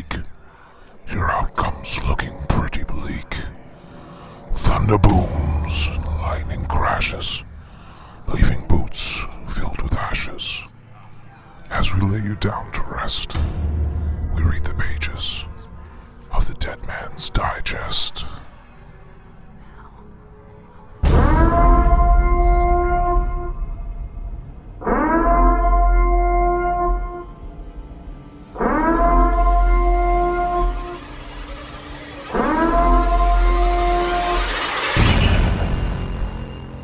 week, your outcome's looking pretty bleak. Thunder booms and lightning crashes, leaving boots filled with ashes. As we lay you down to rest, we read the pages of the Dead Man's Digest.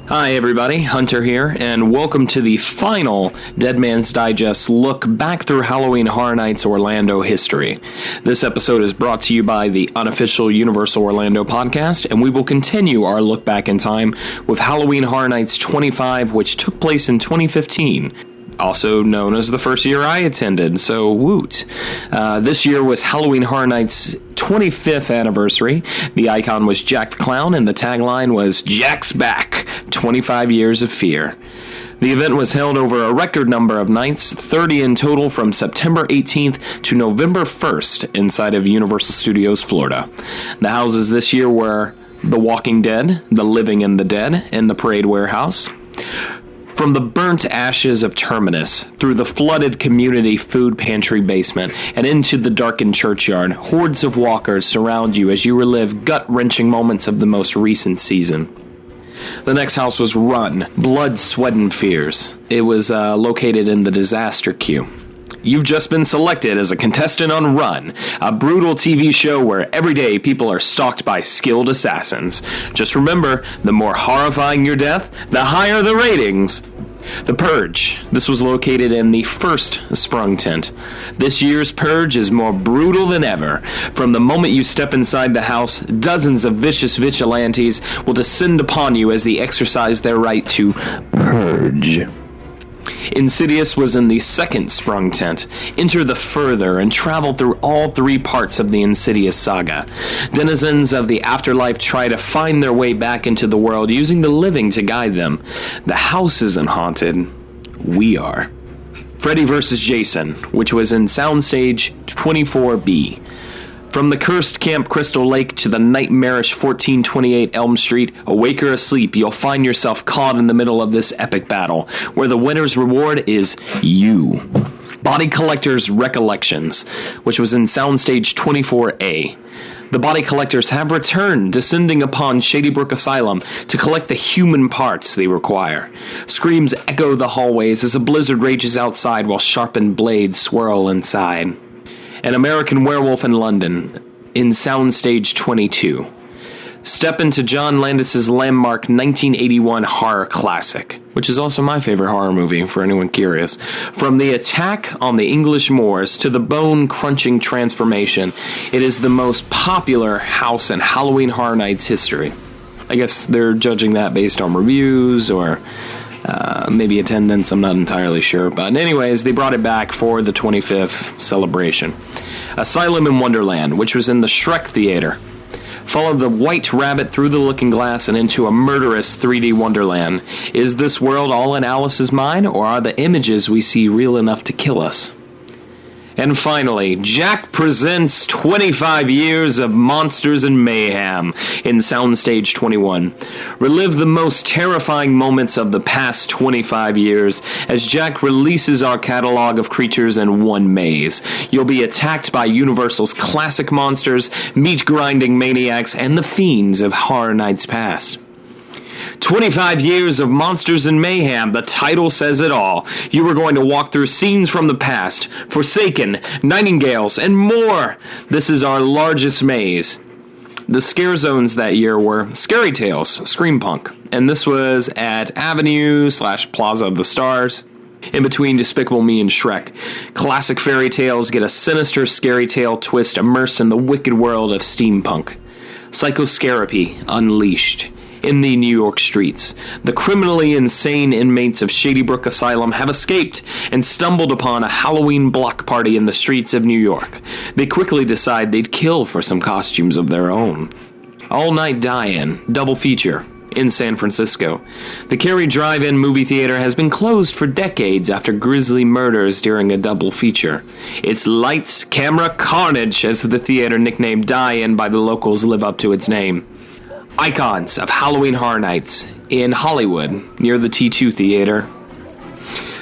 Hi everybody, Hunter here, and welcome to the final Dead Man's Digest look back through Halloween Horror Nights Orlando history. This episode is brought to you by the unofficial Universal Orlando podcast, and we will continue our look back in time with Halloween Horror Nights 25, which took place in 2015. Also known as the first year I attended, so woot. This year was Halloween Horror Nights' 25th anniversary. The icon was Jack the Clown, and the tagline was Jack's Back, 25 Years of Fear. The event was held over a record number of nights, 30 in total, from September 18th to November 1st inside of Universal Studios, Florida. The houses this year were The Walking Dead, The Living and the Dead, and the Parade Warehouse. From the burnt ashes of Terminus, through the flooded community food pantry basement, and into the darkened churchyard, hordes of walkers surround you as you relive gut-wrenching moments of the most recent season. The next house was Run, Blood, Sweat, and Fears. It was located in the disaster queue. You've just been selected as a contestant on Run, a brutal TV show where every day people are stalked by skilled assassins. Just remember, the more horrifying your death, the higher the ratings. The Purge. This was located in the first Sprung tent. This year's Purge is more brutal than ever. From the moment you step inside the house, dozens of vicious vigilantes will descend upon you as they exercise their right to purge. Insidious was in the second Sprung tent. Enter the Further and travel through all three parts of the Insidious saga. Denizens of the afterlife try to find their way back into the world using the living to guide them. The house isn't haunted. We are. Freddy vs. Jason, which was in Soundstage 24B. From the cursed Camp Crystal Lake to the nightmarish 1428 Elm Street, awake or asleep, you'll find yourself caught in the middle of this epic battle, where the winner's reward is you. Body Collector's Recollections, which was in Soundstage 24A. The Body Collectors have returned, descending upon Shady Brook Asylum to collect the human parts they require. Screams echo the hallways as a blizzard rages outside while sharpened blades swirl inside. An American Werewolf in London, in Soundstage 22. Step into John Landis's landmark 1981 horror classic, which is also my favorite horror movie, for anyone curious. From the attack on the English moors to the bone-crunching transformation, it is the most popular house in Halloween Horror Nights history. I guess they're judging that based on reviews or maybe attendance, I'm not entirely sure. But anyways, they brought it back for the 25th celebration. Asylum in Wonderland, which was in the Shrek Theater. Follow the white rabbit through the looking glass and into a murderous 3D wonderland. Is this world all in Alice's mind, or are the images we see real enough to kill us? And finally, Jack presents 25 Years of Monsters and Mayhem in Soundstage 21. Relive the most terrifying moments of the past 25 years as Jack releases our catalog of creatures in one maze. You'll be attacked by Universal's classic monsters, meat-grinding maniacs, and the fiends of Horror Nights past. 25 Years of Monsters and Mayhem, the title says it all. You are going to walk through scenes from the past, Forsaken, Nightingales, and more. This is our largest maze. The scare zones that year were Scary Tales, Scream Punk, and this was at Avenue/Plaza of the Stars, in between Despicable Me and Shrek. Classic fairy tales get a sinister scary tale twist immersed in the wicked world of steampunk. Psychoscarapy Unleashed. In the New York streets, the criminally insane inmates of Shady Brook Asylum have escaped and stumbled upon a Halloween block party in the streets of New York. They quickly decide they'd kill for some costumes of their own. All Night Die-In, double feature. in San Francisco. The Cary Drive-In movie theater has been closed for decades after grisly murders during a double feature. It's lights, camera, carnage, as the theater nicknamed Die-In by the locals live up to its name. Icons of Halloween Horror Nights in Hollywood, near the T2 Theater.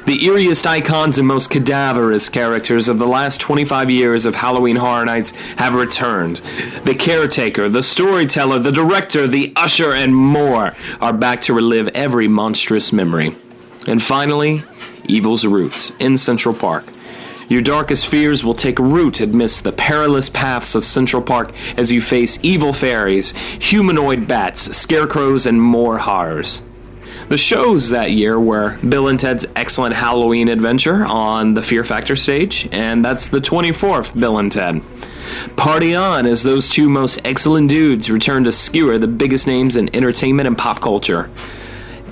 The eeriest icons and most cadaverous characters of the last 25 years of Halloween Horror Nights have returned. The caretaker, the storyteller, the director, the usher, and more are back to relive every monstrous memory. And finally, Evil's Roots in Central Park. Your darkest fears will take root amidst the perilous paths of Central Park as you face evil fairies, humanoid bats, scarecrows, and more horrors. The shows that year were Bill and Ted's Excellent Halloween Adventure on the Fear Factor stage, and that's the 24th Bill and Ted. Party on as those two most excellent dudes return to skewer the biggest names in entertainment and pop culture.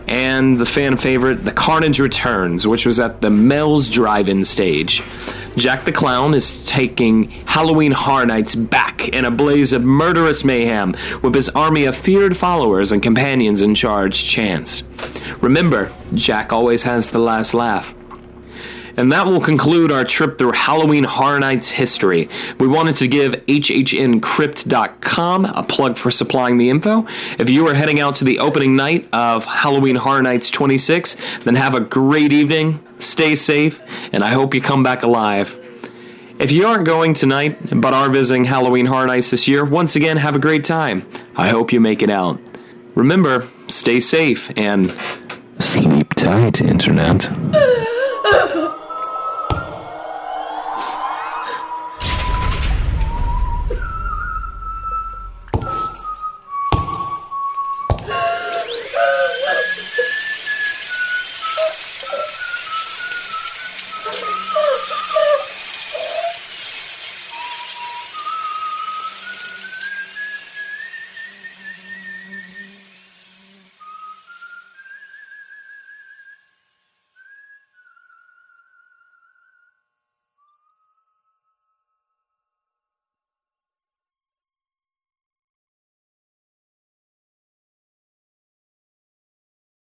And the fan favorite, The Carnage Returns, which was at the Mel's Drive-In stage. Jack the Clown is taking Halloween Horror Nights back in a blaze of murderous mayhem with his army of feared followers and companions in charge, Chance. Remember, Jack always has the last laugh. And that will conclude our trip through Halloween Horror Nights history. We wanted to give HHNcrypt.com a plug for supplying the info. If you are heading out to the opening night of Halloween Horror Nights 26, then have a great evening, stay safe, and I hope you come back alive. If you aren't going tonight, but are visiting Halloween Horror Nights this year, once again, have a great time. I hope you make it out. Remember, stay safe and sleep tight, Internet.